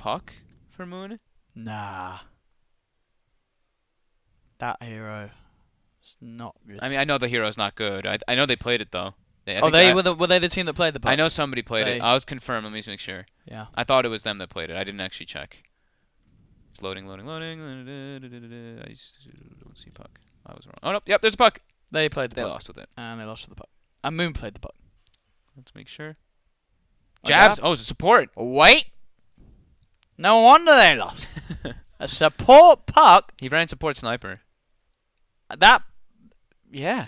puck for Moon? Nah. That hero is not good. I mean, I know the hero's not good. I know they played it though. Were they the team that played the puck? I know somebody played it. I'll confirm. Let me just make sure. Yeah. I thought it was them that played it. I didn't actually check. It's loading. I don't see puck. I was wrong. Oh no! Yep, there's a puck. They played the puck. They lost with it. And they lost with the puck. And Moon played the puck. Let's make sure. Jabs. Oh, it's a support. Wait. No wonder they lost. A support puck. He ran support sniper. Yeah.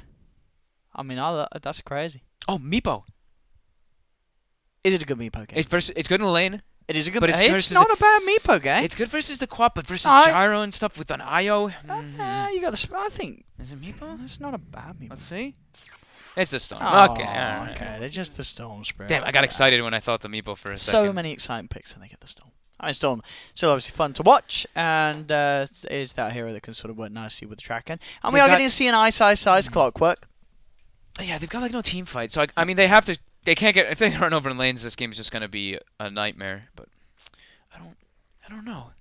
I mean, that's crazy. Oh, Meepo. Is it a good Meepo game? It's good in the lane. It is a good, but it's not a bad Meepo game. It's good versus the quad, but versus Gyro and stuff with an IO. You got the. I think. Is it Meepo? It's not a bad Meepo. Let's see. It's the Storm. Oh, okay. Right. Okay. They're just the Storm Spirit. Damn, I got excited when I thought the Meepo for a second. So many exciting picks, and they get the Storm. I mean, Storm still obviously fun to watch, and is that hero that can sort of work nicely with the tracking. And we are getting to see an ice clockwork. Yeah, they've got like no team fight, so I mean they have to. They can't get if they run over in lanes. This game is just gonna be a nightmare. But I don't know.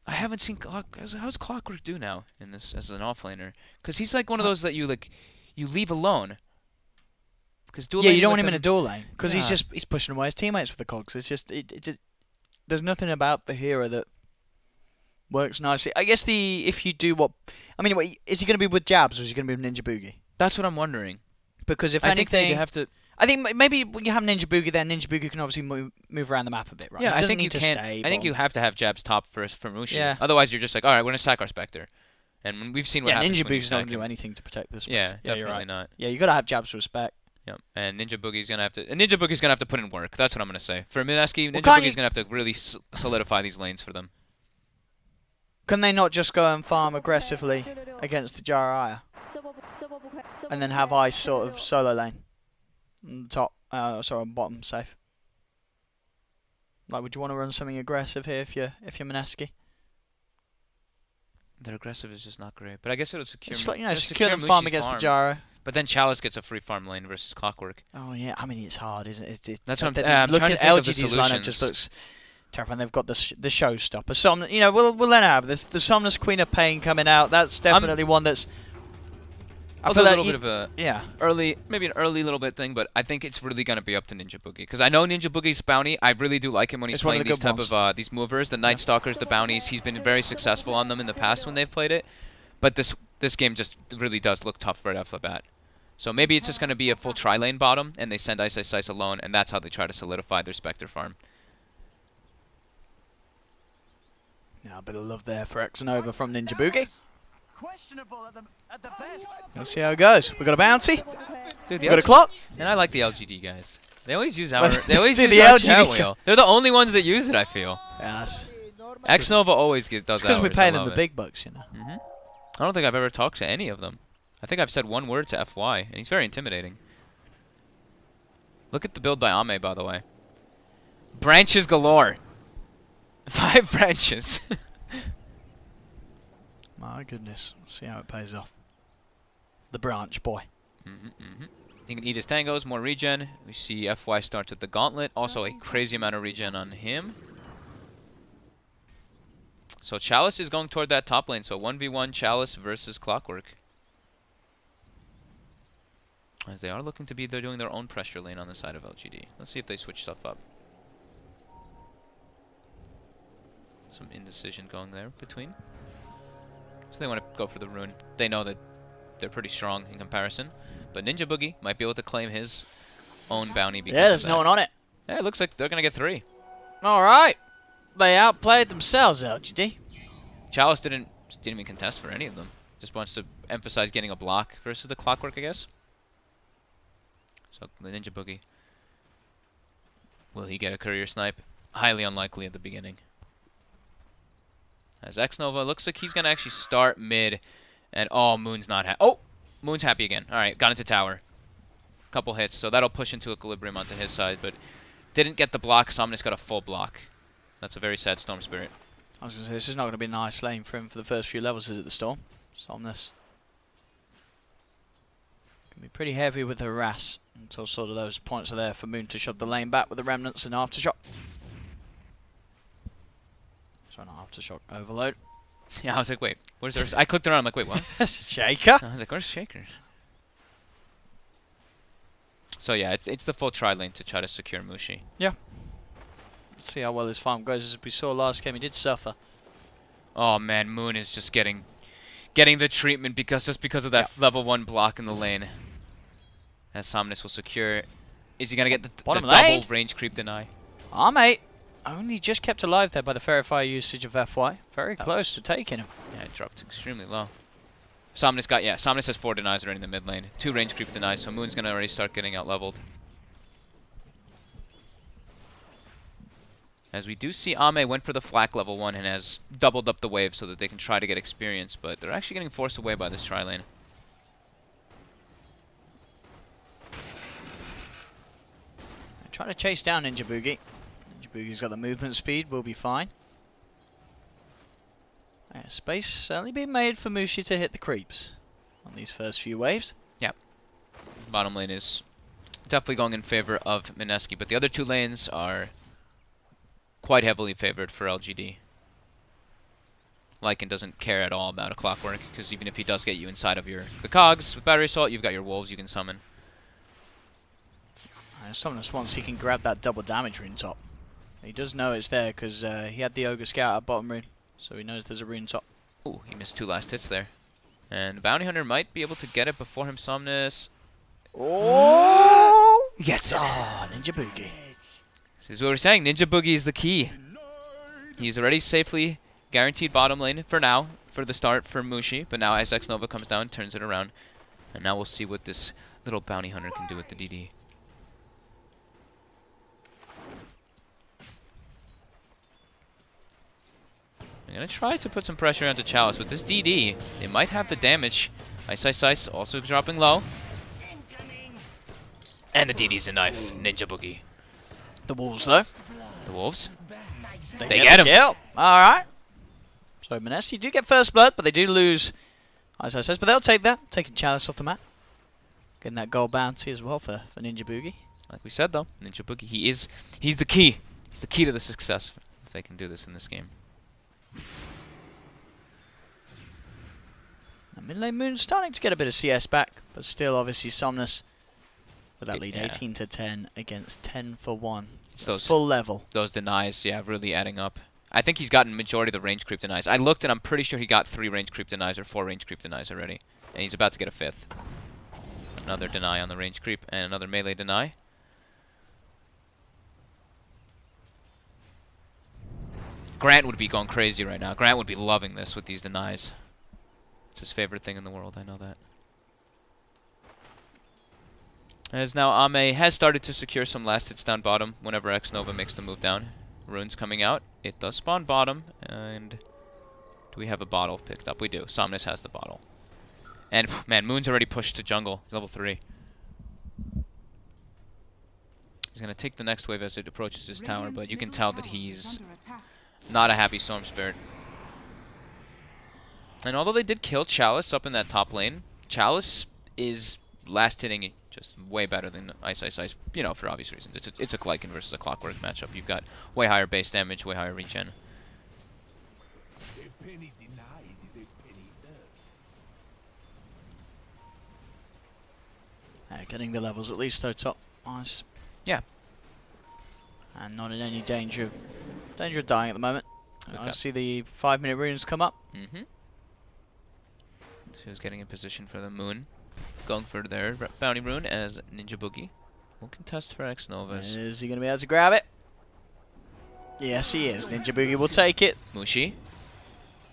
I haven't seen how's Clockwork do now in this as an offlaner? Because he's like one of those that you leave alone. Because you don't want him in a dual lane because he's pushing away his teammates with the cogs. It's just there's nothing about the hero that works nicely. I guess if you do is he going to be with Jabs or is he going to be with Ninja Boogie? That's what I'm wondering. Because if anything, think they have to. I think maybe when you have Ninja Boogie, then Ninja Boogie can obviously move around the map a bit, right? Yeah, I think you can't. I think you have to have Jabs top first for Mushi. Yeah. Otherwise, you're just like, all right, we're gonna sack our Spectre, and we've seen what happens. Ninja when you Boogie's not going to do anything to protect this. Yeah, definitely not. Yeah, you got to have Jabs respect. Yeah, and Ninja Boogie's gonna have to put in work. That's what I'm gonna say. For Mineski, Ninja Boogie's gonna have to really solidify these lanes for them. Can they not just go and farm aggressively against the Jiraiya, and then have Ice sort of solo lane on the top? On bottom safe. Like, would you want to run something aggressive here if you're Mineski? Their aggressive is just not great, but I guess it'll secure. It's secure them farm against the Gyro. But then Chalice gets a free farm lane versus Clockwork. Oh yeah, I mean it's hard, isn't it? That's what I'm look trying at to think of the LGD's lineup. Just looks terrifying. They've got the showstopper. We'll let it have this. The Somnus Queen of Pain coming out. That's definitely one that's. I feel a little bit of a maybe an early little bit thing, but I think it's really gonna be up to Ninja Boogie because I know Ninja Boogie's bounty. I really do like him when he's playing these type of these movers, the Night Stalkers, the bounties. He's been very successful on them in the past when they've played it, but this game just really does look tough right off the bat. So maybe it's just gonna be a full tri-lane bottom, and they send Ice alone, and that's how they try to solidify their Spectre farm. Yeah, a bit of love there for Xanova from Ninja Boogie. Let's see how it goes. We got a bouncy. Dude, we got a clock. And I like the LGD guys. They always use our. They always use the our LGD chat wheel. They're the only ones that use it. I feel. Yes. Xnova always does that. It's because we pay them the big bucks, you know. I don't think I've ever talked to any of them. I think I've said one word to FY, and he's very intimidating. Look at the build by Ame, by the way. Branches galore. 5 branches. My goodness. Let's see how it pays off. The branch boy. He can eat his tangos, more regen. We see FY starts with the gauntlet. Also a crazy amount of regen on him. So Chalice is going toward that top lane. So 1v1 Chalice versus Clockwork. As they are looking to be, they're doing their own pressure lane on the side of LGD. Let's see if they switch stuff up. Some indecision going there between. So they want to go for the rune. They know that they're pretty strong in comparison. But Ninja Boogie might be able to claim his own bounty because there's no one on it. Yeah, it looks like they're going to get 3. All right. They outplayed themselves, LGD. Chalice didn't even contest for any of them. Just wants to emphasize getting a block versus the Clockwork, I guess. So the Ninja Boogie. Will he get a courier snipe? Highly unlikely at the beginning. As Xnova looks like he's going to actually start mid. And oh, Moon's not happy. Oh, Moon's happy again. All right, got into tower. Couple hits, so that'll push into equilibrium onto his side. But didn't get the block. Somnus got a full block. That's a very sad Storm Spirit. I was going to say, this is not going to be a nice lane for him for the first few levels, is it, the Storm? Somnus. Can be pretty heavy with harass until sort of those points are there for Moon to shove the lane back with the remnants and aftershock. So an aftershock overload. Yeah, I was like, wait, where's there? I clicked around. I'm like, wait, what? Shaker. I was like, where's Shaker? So yeah, it's the full tri lane to try to secure Mushi. Yeah. Let's see how well his farm goes. As we saw last game, he did suffer. Oh man, Moon is just getting the treatment because of that level 1 block in the lane. As Somnus will secure. Is he gonna get the double range creep deny? Mate. Only just kept alive there by the Fairy usage of FY. Very close to taking him. Yeah, it dropped extremely low. Somnus has 4 denies already in the mid lane. 2 range creep denies, so Moon's gonna already start getting out leveled. As we do see Ame went for the flak level 1 and has doubled up the wave so that they can try to get experience, but they're actually getting forced away by this tri lane. Trying to chase down Ninja Boogie. Ninja Boogie's got the movement speed, will be fine. Space certainly being made for Mushi to hit the creeps on these first few waves. Yep. Bottom lane is definitely going in favor of Mineski, but the other 2 lanes are quite heavily favored for LGD. Lycan doesn't care at all about a clockwork, because even if he does get you inside of the cogs with battery assault, you've got your wolves you can summon. Somnus wants he can grab that double damage rune top. He does know it's there because he had the Ogre Scout at bottom rune, so he knows there's a rune top. Ooh, he missed 2 last hits there. And Bounty Hunter might be able to get it before him, Somnus. Oh! He gets it. Ah, Ninja Boogie. This is what we're saying. Ninja Boogie is the key. He's already safely guaranteed bottom lane for now, for the start for Mushi. But now as X Nova comes down, turns it around. And now we'll see what this little Bounty Hunter can do with the DD. I'm going to try to put some pressure onto Chalice. With this DD, they might have the damage. Ice also dropping low. And the DD's a knife. Ninja Boogie. The Wolves, though. The Wolves? They get him. Alright. So Mineski do get first blood, but they do lose Ice. But they'll take that. Taking Chalice off the map. Getting that gold bounty as well for Ninja Boogie. Like we said, though, Ninja Boogie, he's the key. He's the key to the success if they can do this in this game. Now, mid lane Moon starting to get a bit of CS back, but still obviously Somnus with that lead 18 to 10 against 10 for 1. It's those full level. Those denies, yeah, really adding up. I think he's gotten majority of the range creep denies. I looked and I'm pretty sure he got 3 range creep denies or 4 range creep denies already. And he's about to get a 5th. Another deny on the range creep and another melee deny. Grant would be going crazy right now. Grant would be loving this with these denies. It's his favorite thing in the world, I know that. As now Ame has started to secure some last hits down bottom whenever X Nova makes the move down. Rune's coming out. It does spawn bottom. And do we have a bottle picked up? We do. Somnus has the bottle. And man, Moon's already pushed to jungle, level 3. He's going to take the next wave as it approaches his tower, but you can tell that he's not a happy Storm Spirit. And although they did kill Chalice up in that top lane, Chalice is last hitting just way better than Ice, you know, for obvious reasons. It's a Glycan versus a Clockwork matchup. You've got way higher base damage, way higher regen. Getting the levels at least though top. Nice. Yeah. And not in any danger of dying at the moment. I see the 5-minute runes come up. So he's getting in position for the Moon. Going for their bounty rune as Ninja Boogie will contest for X Novas. Is he going to be able to grab it? Yes, he is. Ninja Boogie will take it. Mushi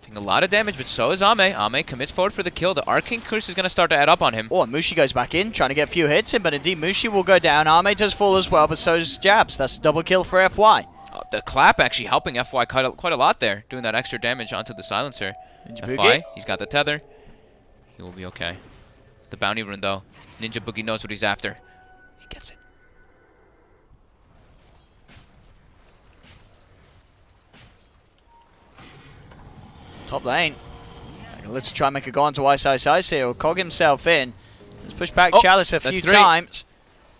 taking a lot of damage, but so is Ame. Ame commits forward for the kill. The Arcane Curse is going to start to add up on him. Oh, and Mushi goes back in, trying to get a few hits in, but indeed Mushi will go down. Ame does fall as well, but so does Jabs. That's a double kill for FY. The clap actually helping FY quite a lot there, doing that extra damage onto the silencer. Ninja FY, Boogie. He's got the tether. He will be okay. The bounty rune, though. Ninja Boogie knows what he's after. He gets it. Top lane. Let's try and make a go onto Ice here. He'll cog himself in. Let's push back Chalice a few times.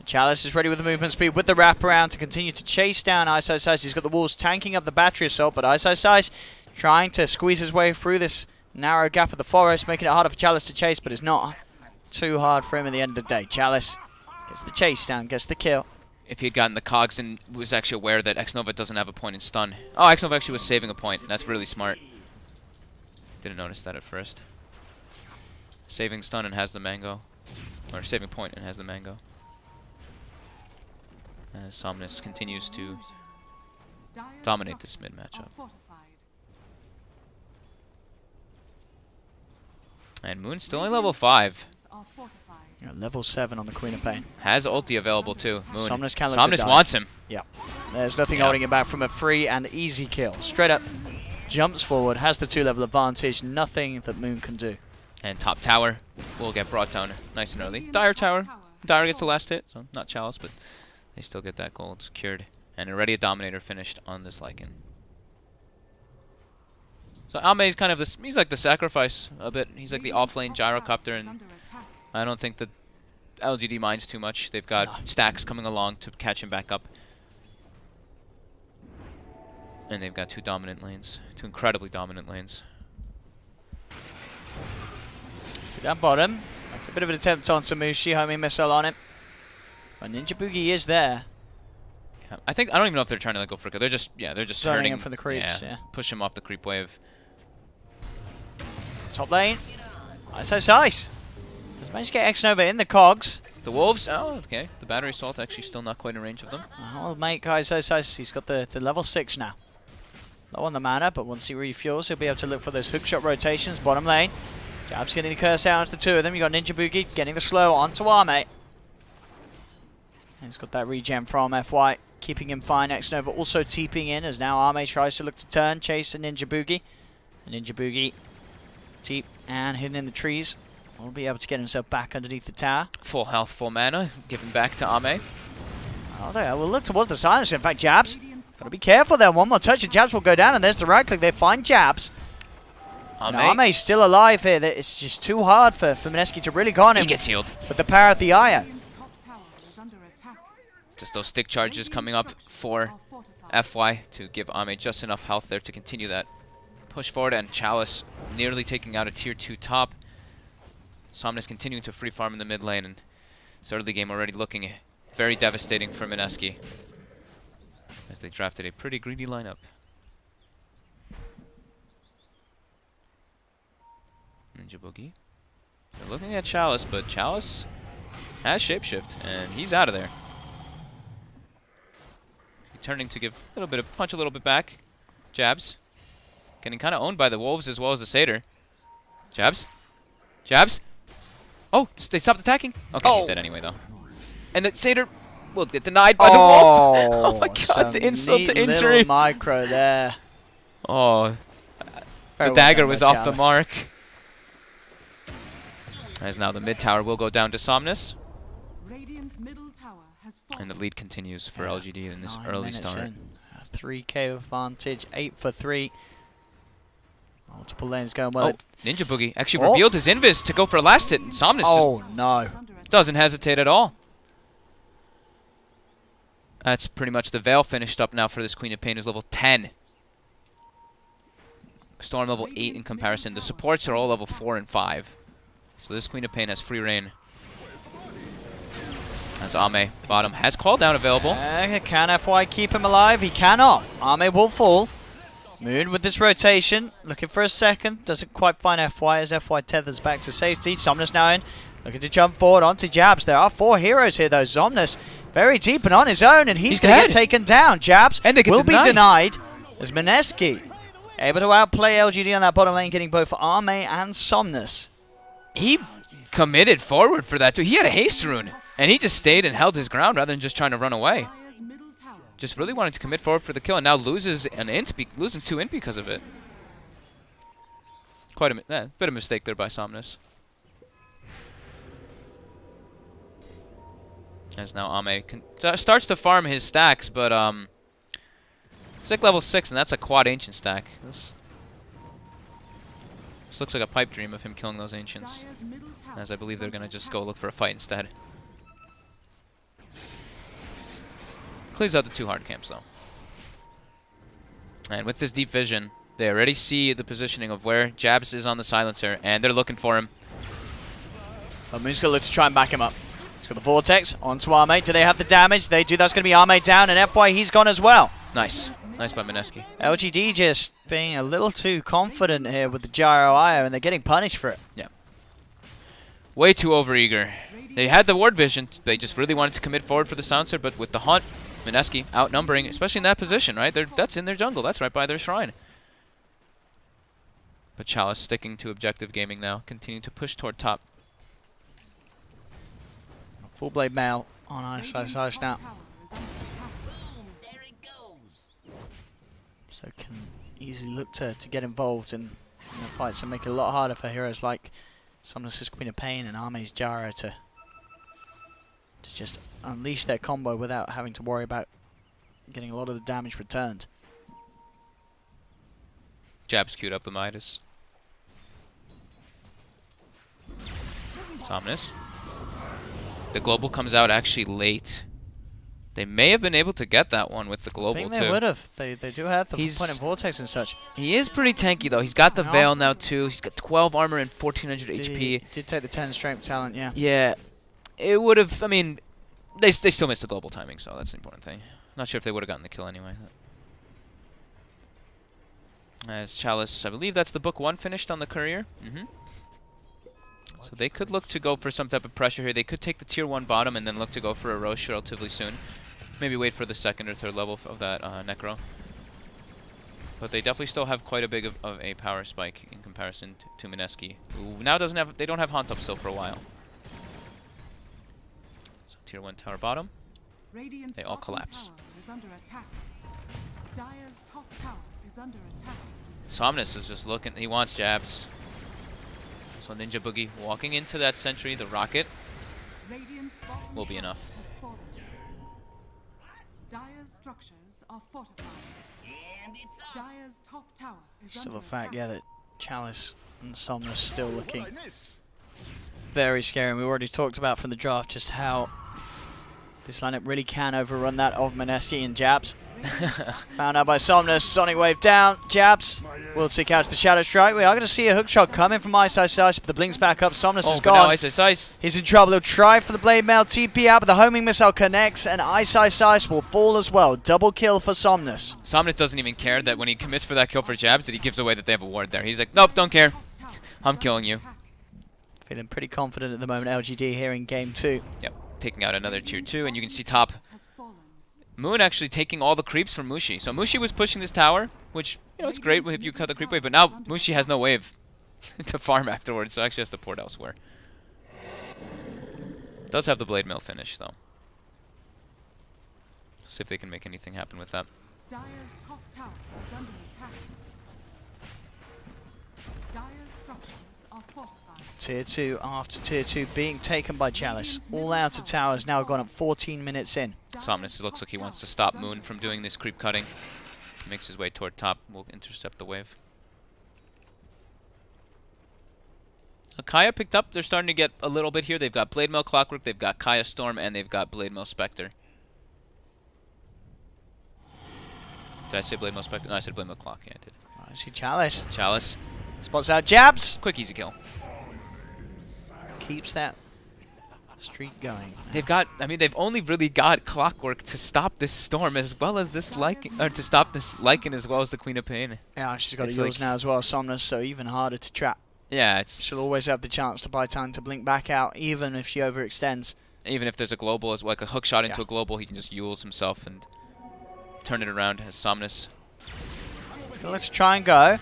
Chalice is ready with the movement speed, with the wraparound to continue to chase down Ice. He's got the walls tanking up the battery assault, but Ice trying to squeeze his way through this narrow gap of the forest, making it harder for Chalice to chase, but it's not too hard for him at the end of the day. Chalice gets the chase down, gets the kill. If he had gotten the cogs and was actually aware that Xnova doesn't have a point in stun. Oh, Xnova actually was saving a point. That's really smart. Didn't notice that at first. Saving stun and has the mango. Or saving point and has the mango. As Somnus continues to dominate this mid matchup. And Moon's still only level 5. Yeah, level 7 on the Queen of Pain. Has ulti available too. Moon. Somnus wants him. Yeah. There's nothing holding him back from a free and easy kill. Straight up, jumps forward, has the 2-level advantage. Nothing that Moon can do. And top tower will get brought down nice and early. Dire tower. Dire gets the last hit, so not Chalice, but they still get that gold secured. And already a Dominator finished on this Lycan. So Almei's kind of this, he's like the sacrifice a bit. He's like the offlane gyrocopter, and I don't think that LGD minds too much. They've got stacks coming along to catch him back up. And they've got 2 dominant lanes, 2 incredibly dominant lanes. See down bottom, a bit of an attempt on Samushi, homing missile on him. But Ninja Boogie is there. Yeah, I don't even know if they're trying to go for it. They're just zoning him for the creeps. Yeah, push him off the creep wave. Top lane, Ice. Has managed to get Xnova in the cogs. The wolves, oh okay. The battery assault actually still not quite in range of them. Oh, mate, Ice. He's got the level 6 now. Low on the mana, but once he refuels, he'll be able to look for those hookshot rotations. Bottom lane, Jab's getting the curse out onto the 2 of them. You got Ninja Boogie getting the slow onto Arme. He's got that regen from FY, keeping him fine. Xnova also TPing in as now Arme tries to look to turn, chase the Ninja Boogie. Ninja Boogie, deep and hidden in the trees, will be able to get himself back underneath the tower. Full health, full mana, given back to Arme. Oh, there, we'll look towards the silencer. In fact, Jabs, gotta be careful there. One more touch and Jabs will go down, and there's the right click. They find Jabs. Arme's still alive here. It's just too hard for Mineski to really go on him. He gets healed. With the power of the Io. Just those stick charges coming up for FY to give Ame just enough health there to continue that push forward, and Chalice nearly taking out a tier 2 top. Somnus continuing to free farm in the mid lane, and this early game already looking very devastating for Mineski as they drafted a pretty greedy lineup. Ninja Boogie. They're looking at Chalice, but Chalice has shapeshift, and he's out of there. Turning to give a little bit of punch, a little bit back. Jabs. Getting kind of owned by the wolves as well as the satyr. Jabs. Oh, they stopped attacking? Okay, he's dead anyway, though. And the satyr will get denied by the wolf. Oh my god, the insult to injury. Micro there. Oh. The dagger was off the mark. As now the mid tower will go down to Somnus. And the lead continues for LGD in this early start. 3k advantage, 8 for 3. Multiple lanes going well. Oh, Ninja Boogie actually revealed his invis to go for a last hit, and Somnus just doesn't hesitate at all. That's pretty much the Veil finished up now for this Queen of Pain, who's level 10. Storm level 8 in comparison. The supports are all level 4 and 5. So this Queen of Pain has free reign. As Ame, bottom, has call down available. Can FY keep him alive? He cannot. Ame will fall. Moon with this rotation, looking for a second. Doesn't quite find FY as FY tethers back to safety. Somnus now in, looking to jump forward onto Jabs. There are 4 heroes here though. Somnus very deep and on his own, and he's going to get taken down. Jabs will be denied as Mineski able to outplay LGD on that bottom lane, getting both Arme and Somnus. He committed forward for that too. He had a haste rune, and he just stayed and held his ground rather than just trying to run away. Just really wanted to commit forward for the kill, and now loses an int, losing 2 int because of it. Quite a bit of mistake there by Somnus. As now Ame starts to farm his stacks, but it's like level 6, and that's a quad ancient stack. This looks like a pipe dream of him killing those ancients, as I believe they're going to just go look for a fight instead. Clears out the 2 hard camps, though. And with this deep vision, they already see the positioning of where Jabs is on the silencer, and they're looking for him. But Moon's going to look to try and back him up. He's got the Vortex onto Arme. Do they have the damage? They do. That's going to be Arme down, and FY, he's gone as well. Nice. Nice by Mineski. LGD just being a little too confident here with the Gyro IO, and they're getting punished for it. Yeah. Way too overeager. They had the ward vision. They just really wanted to commit forward for the silencer, but with the Haunt, Mineski outnumbering, especially in that position, right? That's in their jungle. That's right by their shrine. But Chalice sticking to objective gaming now, continuing to push toward top. Full blade mail on Ice now. So can easily look to get involved in the fights and make it a lot harder for heroes like Somnus' Queen of Pain and Arme's Gyro to just unleash their combo without having to worry about getting a lot of the damage returned. Jabs queued up the Midas. Somnus. The global comes out actually late. They may have been able to get that one with the global, too. I think they would have. They do have the point of Vortex and such. He is pretty tanky, though. He's got the Veil now, too. He's got 12 armor and 1400 HP. Did take the 10 strength talent, yeah. Yeah. It would have, I mean, they still missed the global timing, so that's the important thing. Not sure if they would have gotten the kill anyway. As Chalice, I believe that's the book 1 finished on the Courier. So they could look to go for some type of pressure here. They could take the tier 1 bottom and then look to go for a Roche relatively soon. Maybe wait for the 2nd or 3rd level of that Necro. But they definitely still have quite a big of a power spike in comparison to Mineski, who now they don't have Haunt up still for a while. So tier 1 tower bottom. They all collapse. Somnus is just looking, he wants Jabs. So Ninja Boogie walking into that sentry, the rocket will be enough. Dire's structures are fortified. Dire's top tower is Still under the fact, attack. yeah, that Chalice and Somnus still looking very scary. And we already talked about from the draft just how this lineup really can overrun that of Mineski and Jabs. Found out by Somnus, Sonic Wave down, Jabs will take out the Shadow Strike. We are going to see a hook shot coming from Ice, but the blink's back up. Somnus is gone. Now Ice. He's in trouble. He'll try for the Blade Mail, TP out, but the homing missile connects, and Ice will fall as well. Double kill for Somnus. Somnus doesn't even care that when he commits for that kill for Jabs that he gives away that they have a ward there. He's like, nope, don't care. I'm killing you. Feeling pretty confident at the moment, LGD here in game 2. Yep, taking out another tier 2, and you can see top. Moon actually taking all the creeps from Mushi. So Mushi was pushing this tower, which, you know, it's great if you cut the creep wave, but now Mushi has no wave to farm afterwards, so actually has to port elsewhere. Does have the Blade Mail finish, though. See if they can make anything happen with that. Dire's top tower is under attack. Dire's structures are fortified. Tier 2 after Tier 2 being taken by Chalice. All outer towers now gone up 14 minutes in. Somnus looks like he wants to stop Moon from doing this creep cutting. Makes his way toward top. Will intercept the wave. Kaya picked up. They're starting to get a little bit here. They've got Blade Mail Clockwork, they've got Kaya Storm, and they've got Blade Mail Spectre. Did I say Blade Mail Spectre? No, I said Blade Mail Clock. Yeah, I did. I see Chalice. Chalice. Spots out Jabs. Quick, easy kill. Keeps that streak going. They've got, I mean, they've only really got Clockwork to stop this Storm as well as this Lycan, or to stop this Lycan as well as the Queen of Pain. Yeah, she's got yours now as well, Somnus, so even harder to trap. Yeah, it's... She'll always have the chance to buy time to blink back out, even if she overextends. Even if there's a global, as like a hook shot into a global, he can just Yules himself and turn it around as Somnus. So let's try and go.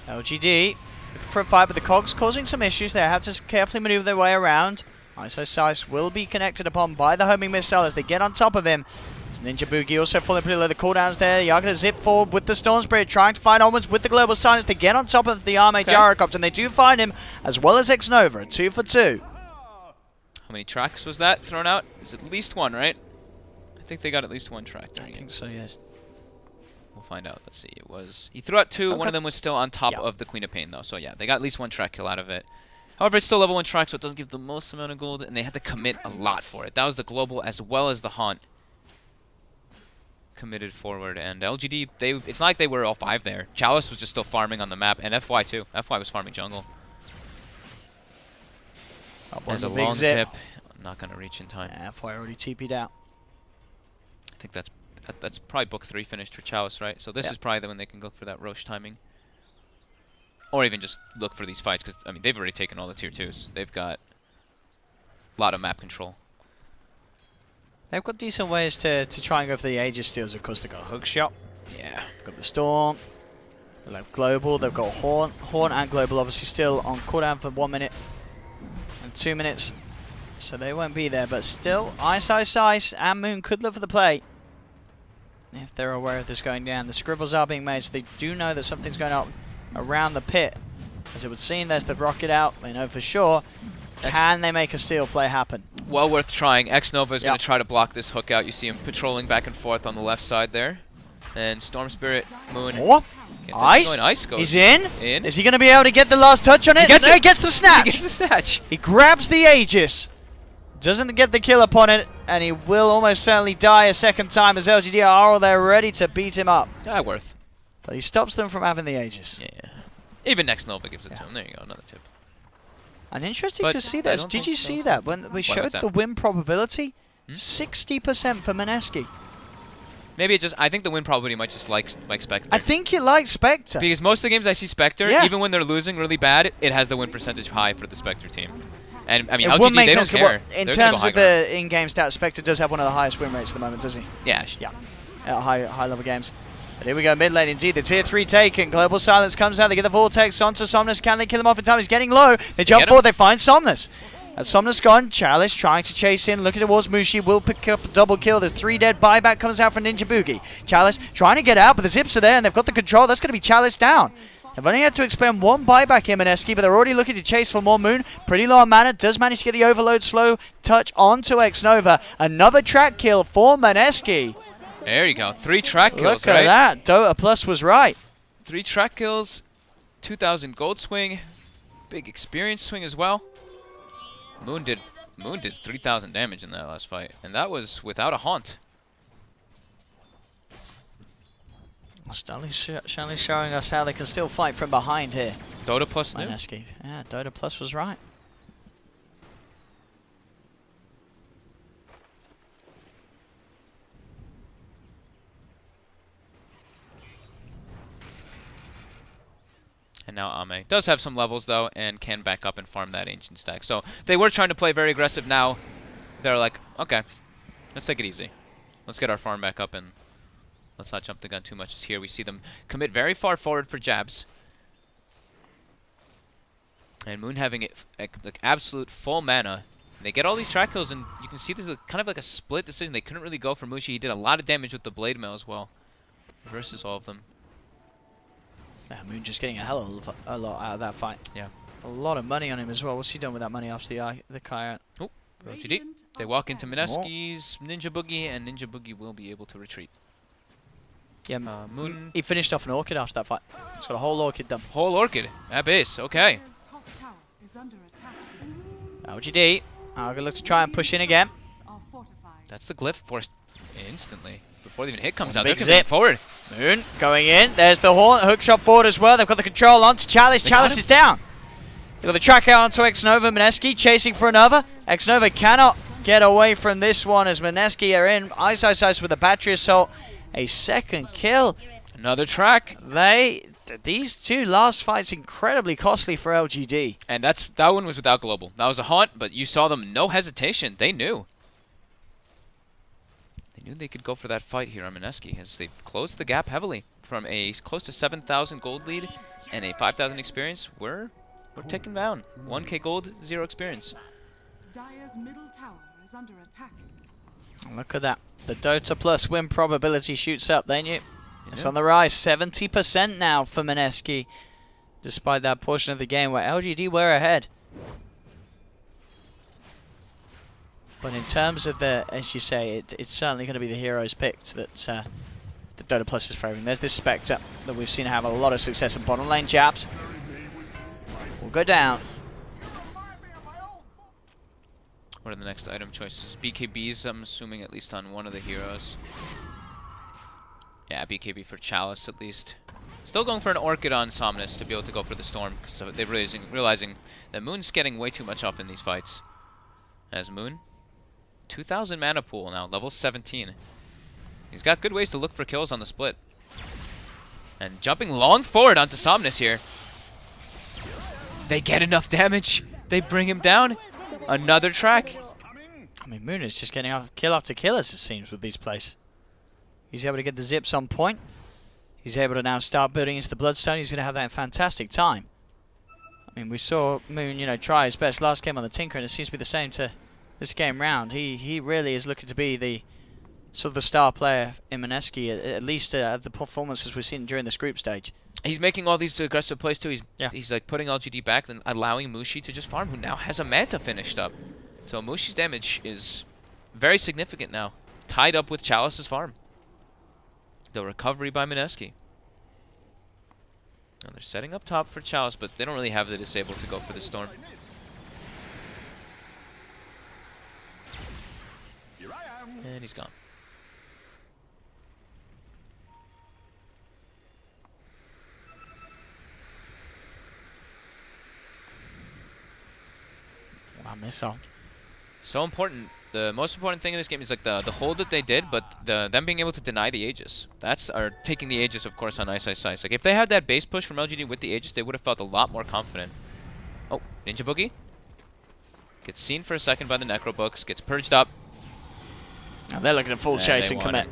LGD looking for a fight, but the cogs causing some issues there. Have to carefully maneuver their way around. Ice will be connected upon by the homing missile as they get on top of him. It's Ninja Boogie also falling pretty low. The cooldowns there. You're going to zip forward with the Storm Spirit, trying to find onwards with the Global Silence to get on top of the Arme Gyrocopter, and they do find him, as well as X-Nova, 2 for 2. How many tracks was that thrown out? It was at least one, right? I think they got at least one track. I think so, yes. We'll find out. Let's see. It was... He threw out 2. Okay. One of them was still on top of the Queen of Pain, though. So, yeah, they got at least 1 track kill out of it. However, it's still level 1 track, so it doesn't give the most amount of gold, and they had to commit a lot for it. That was the global as well as the haunt. committed forward, and LGD, it's not like they were all 5 there. Chalice was just still farming on the map, and FY too. FY was farming jungle. There's a long zip. Not gonna reach in time. Yeah, FY already TP'd out. I think that's probably book 3 finished for Chalice, right? So this is probably the when they can go for that Roche timing. Or even just look for these fights, because, I mean, they've already taken all the tier 2s. They've got a lot of map control. They've got decent ways to try and go for the Aegis steals. Of course, they've got a hook shot. Yeah. They've got the Storm. They've got Global. They've got Horn. Horn and Global obviously still on cooldown for 1 minute and 2 minutes. So they won't be there. But still, Ice, and Moon could look for the play if they're aware of this going down. The scribbles are being made, so they do know that something's going on around the pit. As it would seem, there's the rocket out. They know for sure. Can they make a steal play happen? Well worth trying. X-Nova is going to try to block this hook out. You see him patrolling back and forth on the left side there. And Storm Spirit, Moon. Oh, Ice. Ice goes. He's in. Is he going to be able to get the last touch on it? He gets the snatch. He gets the snatch. He grabs the Aegis. Doesn't get the kill upon it. And he will almost certainly die a second time as LGD are all there ready to beat him up. Worth. But he stops them from having the Aegis. Yeah. Even X-Nova gives it to him. There you go. Another tip. And interesting to see that. Did you see that when we showed the win probability? 60% for Mineski. Maybe it just. I think the win probability might just like Spectre. I think it likes Spectre. Because most of the games I see Spectre, even when they're losing really bad, it has the win percentage high for the Spectre team. And I mean, LGD, they don't care. In terms of the in-game stats, Spectre does have one of the highest win rates at the moment, does he? Yeah. Yeah. At high-level games. But here we go, mid lane indeed. The tier 3 taken. Global Silence comes out. They get the Vortex onto Somnus. Can they kill him off in time? He's getting low. They jump forward. They find Somnus. As Somnus gone, Chalice trying to chase in. Looking towards Mushi. Will pick up a double kill. The 3 dead buyback comes out from Ninja Boogie. Chalice trying to get out, but the zips are there and they've got the control. That's going to be Chalice down. They've only had to expend 1 buyback here, Mineski, but they're already looking to chase for more Moon. Pretty low on mana. Does manage to get the overload slow touch onto X-Nova. Another track kill for Mineski. There you go. 3 track kills, Look at that. Dota Plus was right. 3 track kills, 2,000 gold swing, big experience swing as well. Moon did 3,000 damage in that last fight, and that was without a haunt. Stanley's showing us how they can still fight from behind here. Dota Plus new. Mineski. Yeah, Dota Plus was right. And now Ame does have some levels, though, and can back up and farm that ancient stack. So they were trying to play very aggressive. Now they're like, okay, let's take it easy. Let's get our farm back up, and let's not jump the gun too much. As here we see them commit very far forward for jabs. And Moon having it like absolute full mana. And they get all these track kills, and you can see this is kind of like a split decision. They couldn't really go for Mushi. He did a lot of damage with the Blade Mail as well versus all of them. Yeah, Moon just getting a lot out of that fight. Yeah. A lot of money on him as well. What's he done with that money after the Kaya? Oh, LGD. They walk into Mineski's Ninja Boogie, and Ninja Boogie will be able to retreat. Yeah, Moon. He finished off an Orchid after that fight. He's got a whole Orchid done. Whole Orchid at base. Okay. LGD. I'm gonna look to try and push in again. That's the glyph forced instantly. Before the even hit comes out, big they're zip forward. Moon going in. There's the horn. Hook shot forward as well. They've got the control onto Chalice. Chalice is down. They've got the track out onto X-Nova. Mineski chasing for another. X-Nova cannot get away from this one as Mineski are in. Ice with a battery assault. A second kill. Another track. These 2 last fights incredibly costly for LGD. And that one was without global. That was a haunt, but you saw them no hesitation. They knew. They knew they could go for that fight here on Mineski as they've closed the gap heavily from a close to 7,000 gold lead and a 5,000 experience. We're taken down. 1k gold, 0 experience. Dire's middle tower is under attack. Look at that. The Dota Plus win probability shoots up, they knew. It's on the rise. 70% now for Mineski, despite that portion of the game where LGD were ahead. But in terms of the, as you say, it's certainly going to be the heroes picked that the Dota Plus is favouring. There's this Spectre that we've seen have a lot of success in bottom lane. Jabs will go down. What are the next item choices? BKBs, I'm assuming, at least on one of the heroes. Yeah, BKB for Chalice at least. Still going for an Orchid on Somnus to be able to go for the Storm. So they're realizing that Moon's getting way too much off in these fights. As Moon, 2,000 mana pool now, level 17. He's got good ways to look for kills on the split. And jumping long forward onto Somnus here. They get enough damage. They bring him down. Another track. I mean, Moon is just getting kill after kill, as it seems, with these plays. He's able to get the zips on point. He's able to now start building into the Bloodstone. He's going to have that fantastic time. I mean, we saw Moon, you know, try his best last game on the Tinker, and it seems to be the same to this game round. He really is looking to be the sort of the star player in Mineski, at least the performances we've seen during this group stage. He's making all these aggressive plays too. He's like putting LGD back, then allowing Mushi to just farm, who now has a Manta finished up. So Mushi's damage is very significant now, tied up with Chalice's farm. The recovery by Mineski. Now they're setting up top for Chalice, but they don't really have the disable to go for the Storm. And he's gone. Wow, missile. So important. The most important thing in this game is like the hold that they did, but them being able to deny the Aegis. Or taking the Aegis, of course, on Ice. Like, if they had that base push from LGD with the Aegis, they would have felt a lot more confident. Oh, Ninja Boogie. Gets seen for a second by the Necro Books, gets purged up. Now they're looking at full chase and commit.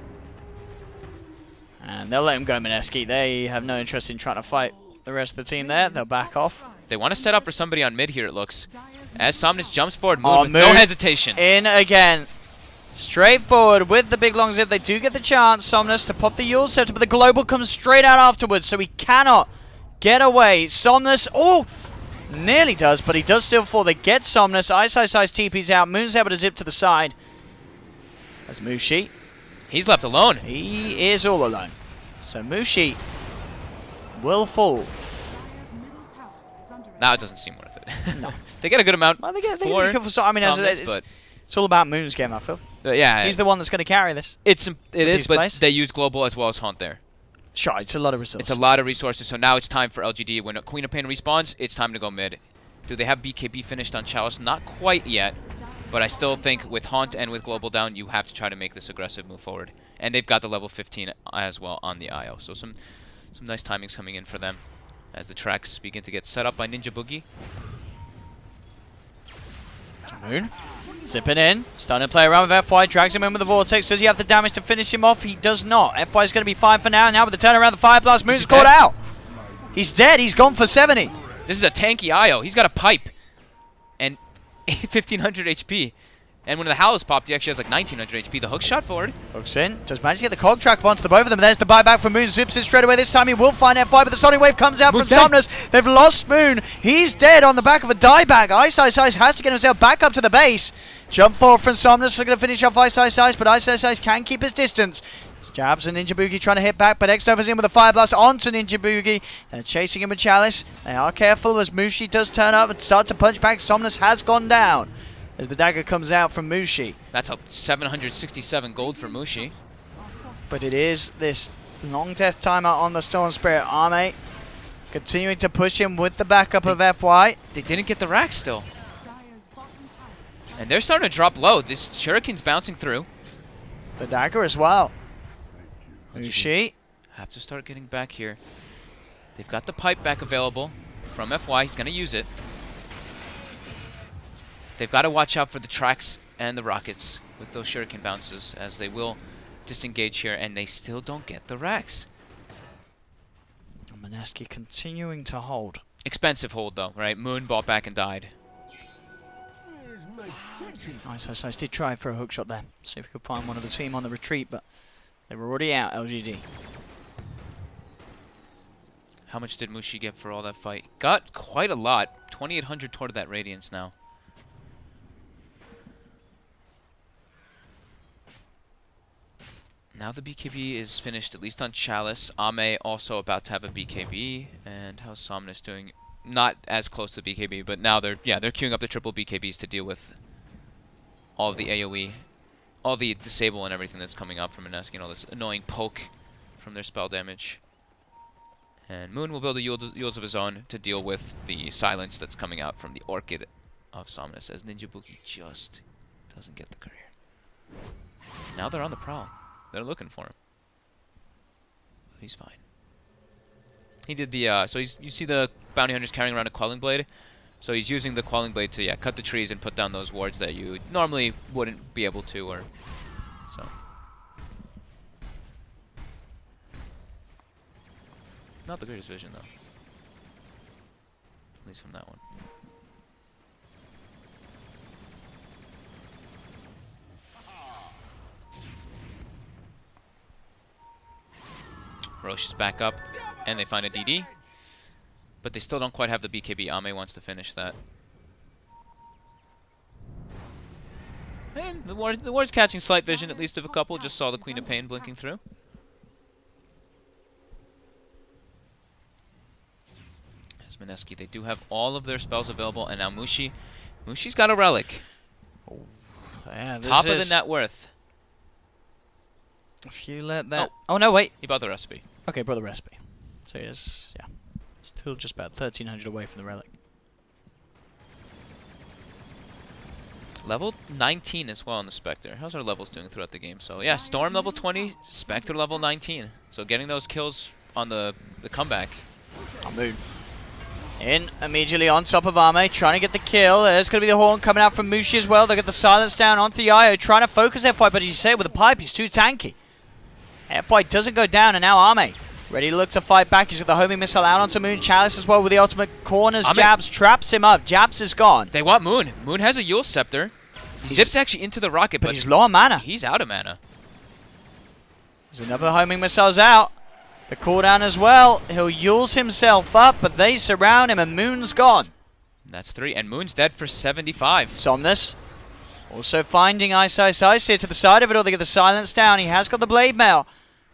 And they'll let him go, Mineski. They have no interest in trying to fight the rest of the team there. They'll back off. They want to set up for somebody on mid here, it looks. As Somnus jumps forward, Moon with no hesitation. In again. Straightforward with the big long zip. They do get the chance, Somnus, to pop the Yule Scepter, but the global comes straight out afterwards, so he cannot get away. Somnus, oh, nearly does, but he does still fall. They get Somnus. Ice TP's out. Moon's able to zip to the side. As Mushi. He's left alone. He is all alone. So Mushi will fall. Now it doesn't seem worth it. No. They get a good amount. Well, they get a couple. I mean, it's all about Moon's game, I feel. Yeah, he's the one that's going to carry this. It is, but they use global as well as Haunt there. Sure, it's a lot of resources. It's a lot of resources. So now it's time for LGD. When Queen of Pain respawns, it's time to go mid. Do they have BKB finished on Chalice? Not quite yet, but I still think with Haunt and with global down, you have to try to make this aggressive move forward. And they've got the level 15 as well on the IO. So some nice timings coming in for them as the tracks begin to get set up by Ninja Boogie. Moon zipping in, starting to play around with FY, drags him in with the Vortex. Does he have the damage to finish him off? He does not. FY is going to be fine for now. Now with the turnaround, the Fire Blast, Moon's caught out. He's dead. He's gone for 70. This is a tanky IO. He's got a pipe and 1500 HP. And when the Howls popped, he actually has like 1900 HP. The hook shot forward. Hooks in. Does manage to get the cog track onto the both of them. There's the buyback from Moon. Zips in straight away. This time he will find F5, but the Sonic Wave comes out from Somnus. They've lost Moon. He's dead on the back of a dieback. Ice has to get himself back up to the base. Jump forward from Somnus. Looking to finish off Ice, but Ice can keep his distance. Jabs and Ninja Boogie trying to hit back, but X-Nova's in with a Fire Blast onto Ninja Boogie. They're chasing him with Chalice. They are careful as Mushi does turn up and start to punch back. Somnus has gone down as the dagger comes out from Mushi. That's a 767 gold for Mushi. But it is this long death timer on the Storm Spirit army. Continuing to push him with the backup of FY. They didn't get the rack still. And they're starting to drop low. This Shuriken's bouncing through. The dagger as well. Mushi. Have to start getting back here. They've got the pipe back available from FY. He's going to use it. They've got to watch out for the tracks and the rockets with those Shuriken bounces, as they will disengage here, and they still don't get the racks. Mineski continuing to hold. Expensive hold, though, right? Moon bought back and died. Ice did try for a hook shot there. See if we could find one of the team on the retreat, but they were already out, LGD. How much did Mushi get for all that fight? Got quite a lot. 2,800 toward that Radiance now. Now the BKB is finished, at least on Chalice. Ame also about to have a BKB. And how's Somnus doing? Not as close to BKB, but now they're queuing up the triple BKBs to deal with all of the AoE, all the disable and everything that's coming up from Mineski, and all this annoying poke from their spell damage. And Moon will build the Yules of his own to deal with the silence that's coming out from the Orchid of Somnus, as Ninja Boogie just doesn't get the career. Now they're on the prowl. They're looking for him. He's fine. He did the, so you see the Bounty Hunters carrying around a Quelling Blade? So he's using the Quelling Blade to, cut the trees and put down those wards that you normally wouldn't be able to, or so. Not the greatest vision, though. At least from that one. Roche is back up, and they find a DD. But they still don't quite have the BKB. Ame wants to finish that. And the ward's catching slight vision, at least of a couple. Just saw the Queen of Pain blinking through. As Mineski, they do have all of their spells available, and now Mushi's got a relic. Oh, yeah, Top of the net worth. If you let that... Oh, no, wait. He bought the recipe. Okay, brought the recipe. So he is, still just about 1,300 away from the relic. Level 19 as well on the Spectre. How's our levels doing throughout the game? So yeah, Storm level 20, Spectre level 19. So getting those kills on the comeback. Moon. In immediately on top of Ame, trying to get the kill. There's going to be the horn coming out from Mushi as well. They get the silence down onto the IO, trying to focus FY, but as you say, with the pipe, he's too tanky. FY doesn't go down, and now Ame ready to look to fight back. He's got the homing missile out onto Moon. Chalice as well with the ultimate corners. Jabs traps him up. Jabs is gone. They want Moon. Moon has a Yule Scepter. He zips actually into the rocket, but he's low on mana. He's out of mana. There's another homing missile's out. The cooldown as well. He'll Yule's himself up, but they surround him, and Moon's gone. That's 3, and Moon's dead for 75. Somnus also finding Ice here to the side of it all. They get the silence down. He has got the blade mail.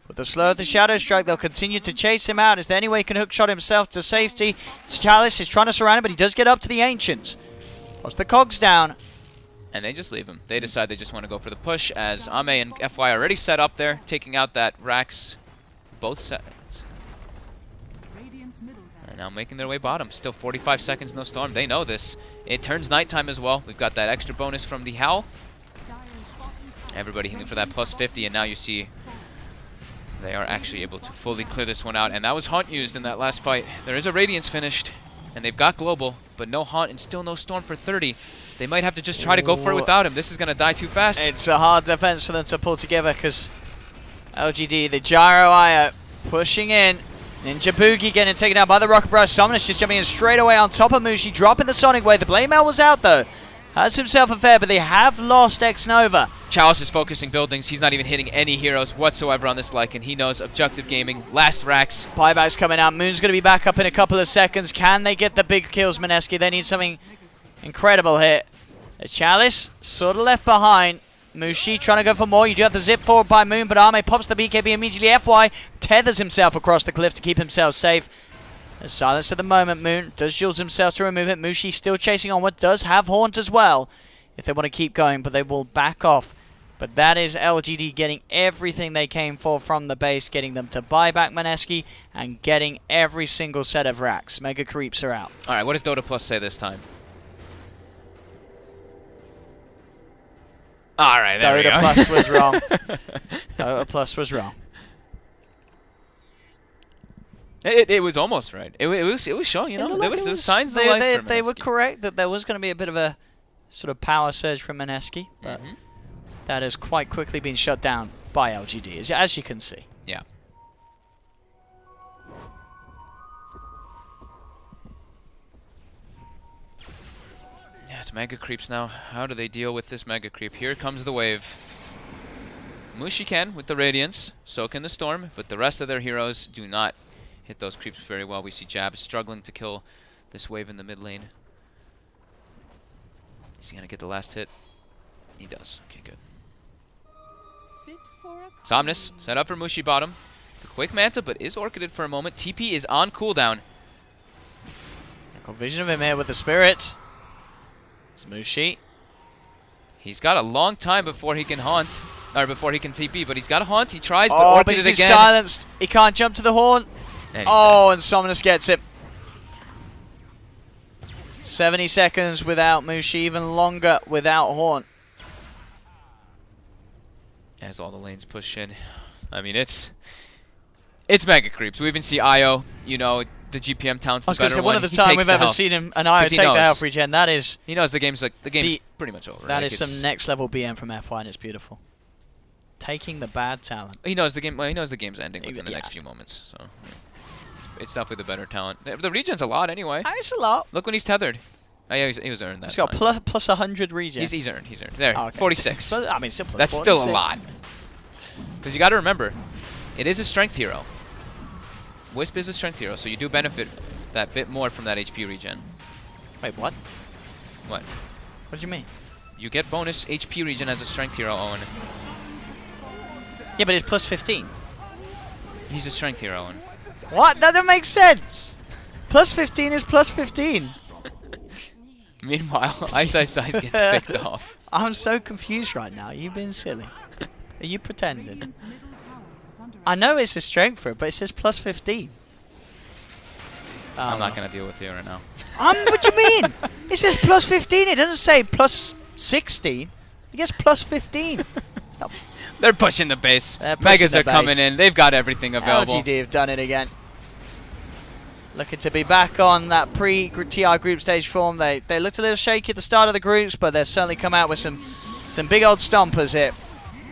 With the slow of the Shadow Strike, they'll continue to chase him out. Is there any way he can hookshot himself to safety? Chalice is trying to surround him, but he does get up to the Ancients. Puts the cogs down. And they just leave him. They decide they just want to go for the push, as Ame and FY are already set up there, taking out that Rax. Both sides. And now making their way bottom. Still 45 seconds, no storm. They know this. It turns nighttime as well. We've got that extra bonus from the Howl. Everybody hitting for that plus 50, and now you see they are actually able to fully clear this one out. And that was Haunt used in that last fight. There is a Radiance finished, and they've got Global, but no Haunt and still no Storm for 30. They might have to just try to go for it without him. This is going to die too fast. It's a hard defense for them to pull together, because LGD, the Gyro IO, pushing in. Ninja Boogie getting taken out by the Rocket Bros. Somnus just jumping in straight away on top of Mushi, dropping the Sonic Wave. The Blade Mail was out, though. Has himself a fair, but they have lost X-Nova. Chalice is focusing buildings. He's not even hitting any heroes whatsoever on this Lycan. He knows Objective Gaming, last Rax. Buyback's coming out. Moon's going to be back up in a couple of seconds. Can they get the big kills, Mineski? They need something incredible here. The Chalice sort of left behind. Mushi trying to go for more. You do have the zip forward by Moon, but Ame pops the BKB immediately. FY tethers himself across the cliff to keep himself safe. There's silence at the moment. Moon does shield himself to remove it. Mushi still chasing onward. Does have Haunt as well if they want to keep going, but they will back off. But that is LGD getting everything they came for from the base, getting them to buy back Mineski and getting every single set of racks. Mega Creeps are out. All right, what does Dota Plus say this time? All right, there we go. Dota Plus was wrong. Dota Plus was wrong. It was almost right. It was showing, you know, there was signs of life for They were correct that there was going to be a bit of a sort of power surge from Mineski, but that has quite quickly been shut down by LGD, as you can see. Yeah. Yeah, it's Mega Creeps now. How do they deal with this Mega Creep? Here comes the wave. Mushi can with the Radiance, so can the Storm, but the rest of their heroes do not hit those creeps very well. We see Jab struggling to kill this wave in the mid lane. Is he going to get the last hit? He does. Okay, good. Somnus set up for Mushi bottom. The quick Manta, but is orchided for a moment. TP is on cooldown. Got vision of him here with the spirits. It's Mushi. He's got a long time before he can haunt. or before he can TP, but he's got a haunt. He tries, but Oh, Orchid but he's it been again. silenced. He can't jump to the horn. And Oh, and Somnus gets it. 70 seconds without Mushi, even longer without horn. As all the lanes push in. I mean, it's mega creeps. We even see Io, you know, the GPM Town's I the was going to better say, one of the He times takes we've the ever health. seen him and Io 'Cause he take the knows. health regen. That is... He knows the game's pretty much over. That like, is it's- some next level BM from FY, and it's beautiful. Taking the bad talent. He knows the game. Well, he knows the game's ending within the Yeah. next few moments. So it's definitely the better talent. The regen's a lot anyway. It's a lot. Look when he's tethered. Oh, yeah, he was earned that. He's got time. plus 100 regen. He's earned. There, Oh, okay. 46. But, I mean, still plus That's 46. still a lot. Because you got to remember, it is a strength hero. Wisp is a strength hero, so you do benefit that bit more from that HP regen. Wait, what? What? What do you mean? You get bonus HP regen as a strength hero, Owen. Yeah, but it's plus 15. He's a strength hero, Owen. What? That doesn't make sense. Plus 15 is plus 15. Meanwhile, Ice gets picked off. I'm so confused right now. You've been silly. Are you pretending? Radiant's middle tower is under I know it's a strength for it, but it says plus 15. I'm not going to deal with you right now. What do you mean? It says plus 15. It doesn't say plus 16. It gets plus 15. Stop. They're pushing the base. They're pushing Megas the are coming base. in. They've got everything available. LGD have done it again. Looking to be back on that pre-TR group stage form. They looked a little shaky at the start of the groups, but they've certainly come out with some big old stompers here.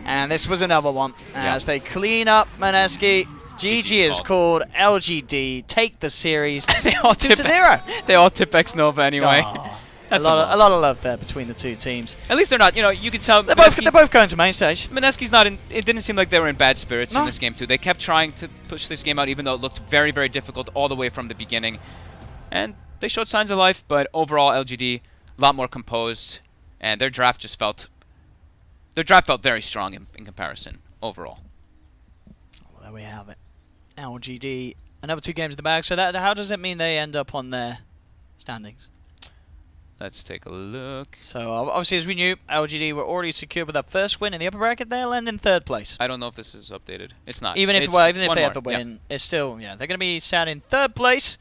And this was another one. As they clean up Mineski. GG is called. LGD take the series. They all 2-0. They all tip X Nova anyway. Oh, a That's lot of love there between the two teams. At least they're not, you know, you can tell They're both going to main stage. Mineski's not in, it didn't seem like they were in bad spirits No. in this game too. They kept trying to push this game out even though it looked very, very difficult all the way from the beginning. And they showed signs of life, but overall LGD, a lot more composed, and their draft felt very strong in comparison overall. Well, there we have it. LGD, another 2 games in the bag. So how does it mean they end up on their standings? Let's take a look. So obviously, as we knew, LGD were already secured with that first win in the upper bracket. They'll end in 3rd place. I don't know if this is updated. It's not. Even if It's they one have the more. win, it's still they're going to be sat in 3rd place.